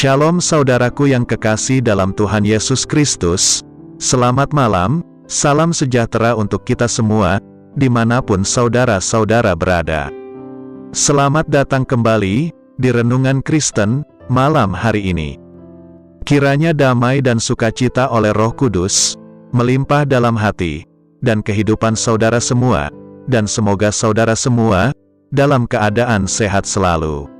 Shalom saudaraku yang kekasih dalam Tuhan Yesus Kristus. Selamat malam, salam sejahtera untuk kita semua, dimanapun saudara-saudara berada. Selamat datang kembali di Renungan Kristen malam hari ini. Kiranya damai dan sukacita oleh Roh Kudus melimpah dalam hati dan kehidupan saudara semua, dan semoga saudara semua dalam keadaan sehat selalu.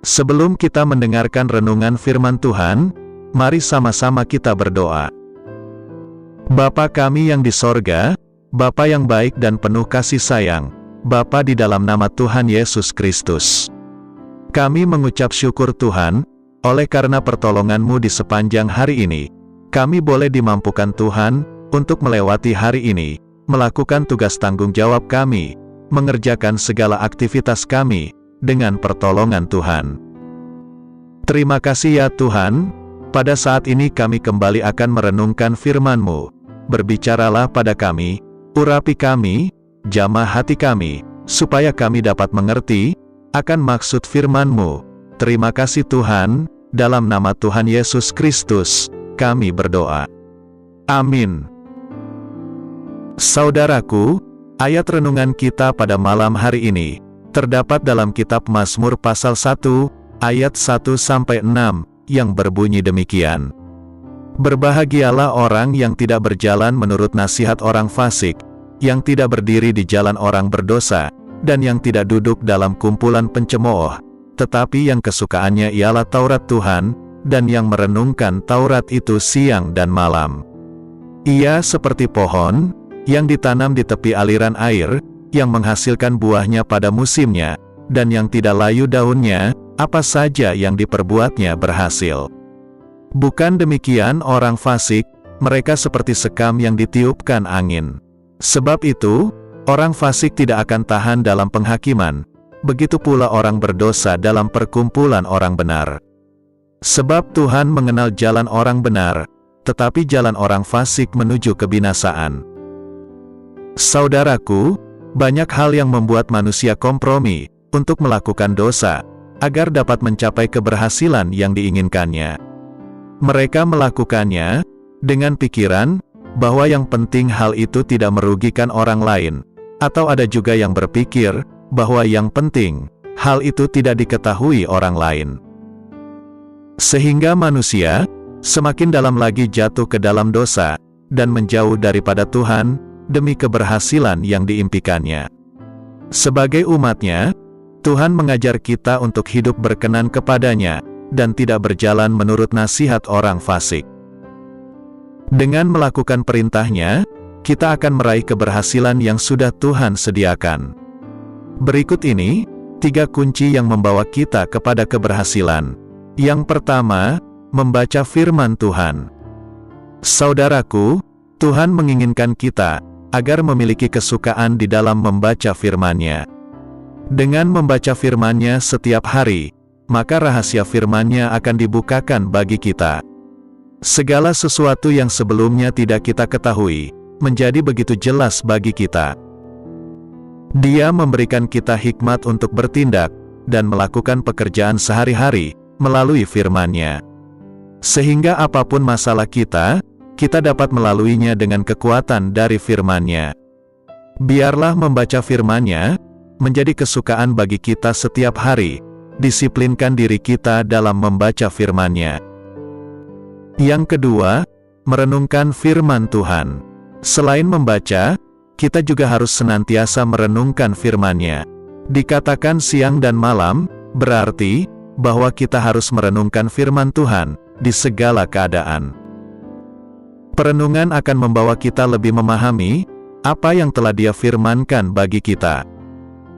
Sebelum kita mendengarkan renungan firman Tuhan, mari sama-sama kita berdoa. Bapa kami yang di sorga, Bapa yang baik dan penuh kasih sayang, Bapa di dalam nama Tuhan Yesus Kristus. Kami mengucap syukur Tuhan, oleh karena pertolongan-Mu di sepanjang hari ini, kami boleh dimampukan Tuhan, untuk melewati hari ini, melakukan tugas tanggung jawab kami, mengerjakan segala aktivitas kami, dengan pertolongan Tuhan. Terima kasih ya Tuhan, pada saat ini kami kembali akan merenungkan firman-Mu. Berbicaralah pada kami, urapi kami, jamah hati kami, supaya kami dapat mengerti akan maksud firman-Mu. Terima kasih Tuhan, dalam nama Tuhan Yesus Kristus, kami berdoa. Amin. Saudaraku, ayat renungan kita pada malam hari ini terdapat dalam kitab Mazmur pasal 1, ayat 1-6, yang berbunyi demikian. Berbahagialah orang yang tidak berjalan menurut nasihat orang fasik, yang tidak berdiri di jalan orang berdosa, dan yang tidak duduk dalam kumpulan pencemooh, tetapi yang kesukaannya ialah Taurat Tuhan, dan yang merenungkan Taurat itu siang dan malam. Ia seperti pohon yang ditanam di tepi aliran air, yang menghasilkan buahnya pada musimnya, dan yang tidak layu daunnya, apa saja yang diperbuatnya berhasil. Bukan demikian orang fasik, mereka seperti sekam yang ditiupkan angin. Sebab itu, orang fasik tidak akan tahan dalam penghakiman, begitu pula orang berdosa dalam perkumpulan orang benar. Sebab Tuhan mengenal jalan orang benar, tetapi jalan orang fasik menuju kebinasaan. Saudaraku, banyak hal yang membuat manusia kompromi untuk melakukan dosa, agar dapat mencapai keberhasilan yang diinginkannya. Mereka melakukannya dengan pikiran bahwa yang penting hal itu tidak merugikan orang lain, atau ada juga yang berpikir bahwa yang penting hal itu tidak diketahui orang lain. Sehingga manusia semakin dalam lagi jatuh ke dalam dosa dan menjauh daripada Tuhan demi keberhasilan yang diimpikannya. Sebagai umatnya, Tuhan mengajar kita untuk hidup berkenan kepadanya, dan tidak berjalan menurut nasihat orang fasik. Dengan melakukan perintahnya, kita akan meraih keberhasilan yang sudah Tuhan sediakan. Berikut ini, 3 kunci yang membawa kita kepada keberhasilan. Yang pertama, membaca firman Tuhan. Saudaraku, Tuhan menginginkan kita agar memiliki kesukaan di dalam membaca firman-Nya. Dengan membaca firman-Nya setiap hari, maka rahasia firman-Nya akan dibukakan bagi kita. Segala sesuatu yang sebelumnya tidak kita ketahui, menjadi begitu jelas bagi kita. Dia memberikan kita hikmat untuk bertindak, dan melakukan pekerjaan sehari-hari, melalui firman-Nya. Sehingga apapun masalah kita dapat melaluinya dengan kekuatan dari firman-Nya. Biarlah membaca firman-Nya menjadi kesukaan bagi kita setiap hari. Disiplinkan diri kita dalam membaca firman-Nya. Yang kedua, merenungkan firman Tuhan. Selain membaca, kita juga harus senantiasa merenungkan firman-Nya. Dikatakan siang dan malam, berarti bahwa kita harus merenungkan firman Tuhan di segala keadaan. Perenungan akan membawa kita lebih memahami apa yang telah Dia firmankan bagi kita.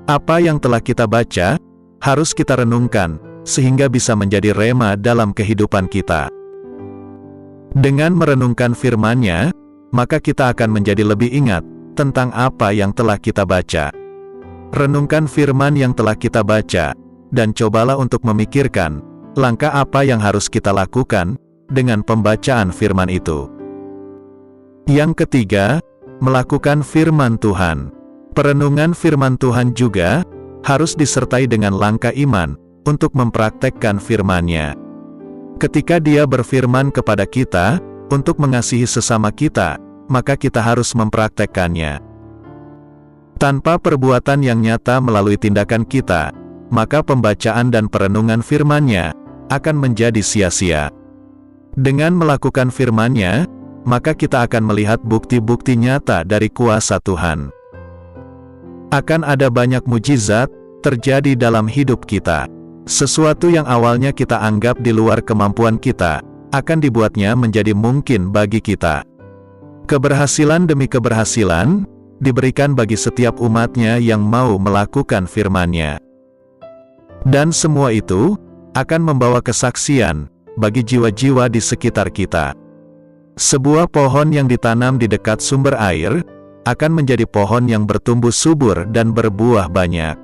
Apa yang telah kita baca harus kita renungkan, sehingga bisa menjadi rema dalam kehidupan kita. Dengan merenungkan firman-Nya, maka kita akan menjadi lebih ingat tentang apa yang telah kita baca. Renungkan firman yang telah kita baca, dan cobalah untuk memikirkan langkah apa yang harus kita lakukan dengan pembacaan firman itu. Yang ketiga, melakukan firman Tuhan. Perenungan firman Tuhan juga harus disertai dengan langkah iman untuk mempraktekkan firman-Nya. Ketika Dia berfirman kepada kita untuk mengasihi sesama kita, maka kita harus mempraktekkannya. Tanpa perbuatan yang nyata melalui tindakan kita, maka pembacaan dan perenungan firman-Nya akan menjadi sia-sia. Dengan melakukan firman-Nya, maka kita akan melihat bukti-bukti nyata dari kuasa Tuhan. Akan ada banyak mujizat terjadi dalam hidup kita. Sesuatu yang awalnya kita anggap di luar kemampuan kita, akan dibuatnya menjadi mungkin bagi kita. Keberhasilan demi keberhasilan diberikan bagi setiap umat-Nya yang mau melakukan firman-Nya. Dan semua itu akan membawa kesaksian bagi jiwa-jiwa di sekitar kita. Sebuah pohon yang ditanam di dekat sumber air akan menjadi pohon yang bertumbuh subur dan berbuah banyak.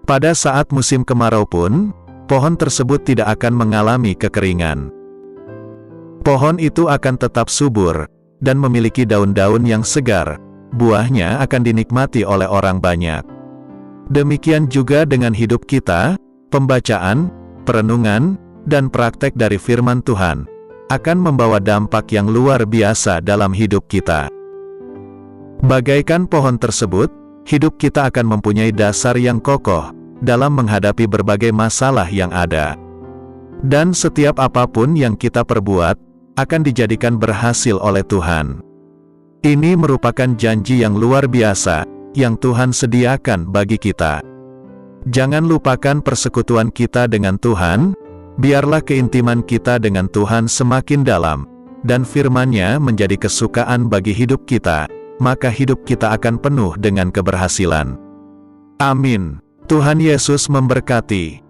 Pada saat musim kemarau pun, pohon tersebut tidak akan mengalami kekeringan. Pohon itu akan tetap subur dan memiliki daun-daun yang segar. Buahnya akan dinikmati oleh orang banyak. Demikian juga dengan hidup kita, pembacaan, perenungan, dan praktek dari firman Tuhan akan membawa dampak yang luar biasa dalam hidup kita. Bagaikan pohon tersebut, hidup kita akan mempunyai dasar yang kokoh dalam menghadapi berbagai masalah yang ada. Dan setiap apapun yang kita perbuat akan dijadikan berhasil oleh Tuhan. Ini merupakan janji yang luar biasa yang Tuhan sediakan bagi kita. Jangan lupakan persekutuan kita dengan Tuhan. Biarlah keintiman kita dengan Tuhan semakin dalam, dan firman-Nya menjadi kesukaan bagi hidup kita, maka hidup kita akan penuh dengan keberhasilan. Amin. Tuhan Yesus memberkati.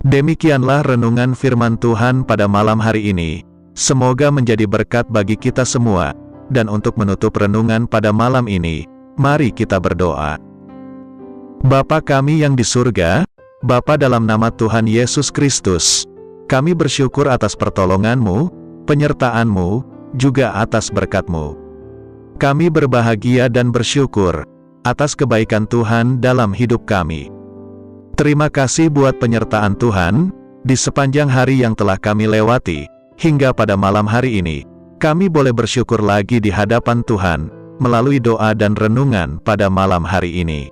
Demikianlah renungan firman Tuhan pada malam hari ini. Semoga menjadi berkat bagi kita semua. Dan untuk menutup renungan pada malam ini, mari kita berdoa. Bapa kami yang di surga, Bapa dalam nama Tuhan Yesus Kristus, kami bersyukur atas pertolongan-Mu, penyertaan-Mu, juga atas berkat-Mu. Kami berbahagia dan bersyukur atas kebaikan Tuhan dalam hidup kami. Terima kasih buat penyertaan Tuhan di sepanjang hari yang telah kami lewati, hingga pada malam hari ini. Kami boleh bersyukur lagi di hadapan Tuhan, melalui doa dan renungan pada malam hari ini.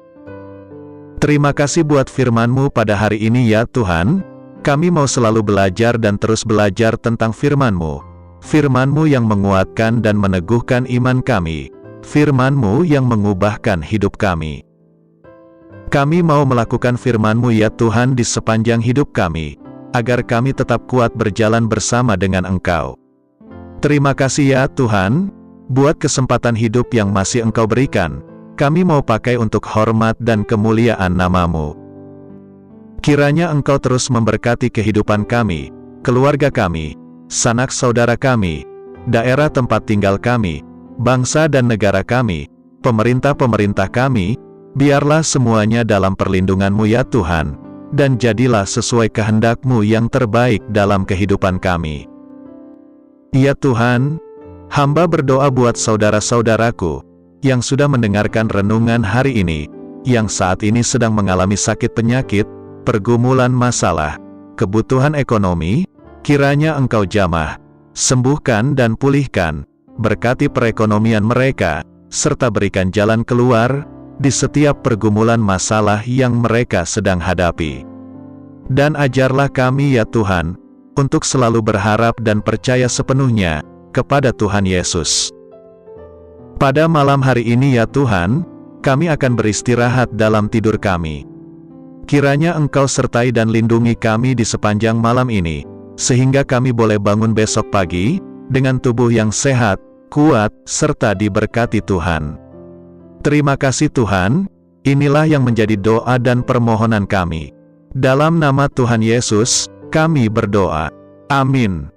Terima kasih buat firman-Mu pada hari ini ya Tuhan. Kami mau selalu belajar dan terus belajar tentang firman-Mu. Firman-Mu yang menguatkan dan meneguhkan iman kami. Firman-Mu yang mengubahkan hidup kami. Kami mau melakukan firman-Mu ya Tuhan di sepanjang hidup kami, agar kami tetap kuat berjalan bersama dengan Engkau. Terima kasih ya Tuhan, buat kesempatan hidup yang masih Engkau berikan. Kami mau pakai untuk hormat dan kemuliaan nama-Mu. Kiranya Engkau terus memberkati kehidupan kami, keluarga kami, sanak saudara kami, daerah tempat tinggal kami, bangsa dan negara kami, pemerintah-pemerintah kami. Biarlah semuanya dalam perlindungan-Mu ya Tuhan, dan jadilah sesuai kehendak-Mu yang terbaik dalam kehidupan kami. Ya Tuhan, hamba berdoa buat saudara-saudaraku yang sudah mendengarkan renungan hari ini, yang saat ini sedang mengalami sakit penyakit, pergumulan masalah, kebutuhan ekonomi. Kiranya Engkau jamah, sembuhkan dan pulihkan, berkati perekonomian mereka, serta berikan jalan keluar di setiap pergumulan masalah yang mereka sedang hadapi. Dan ajarlah kami ya Tuhan, untuk selalu berharap dan percaya sepenuhnya kepada Tuhan Yesus. Pada malam hari ini ya Tuhan, kami akan beristirahat dalam tidur kami. Kiranya Engkau sertai dan lindungi kami di sepanjang malam ini, sehingga kami boleh bangun besok pagi, dengan tubuh yang sehat, kuat, serta diberkati Tuhan. Terima kasih Tuhan, inilah yang menjadi doa dan permohonan kami. Dalam nama Tuhan Yesus, kami berdoa. Amin.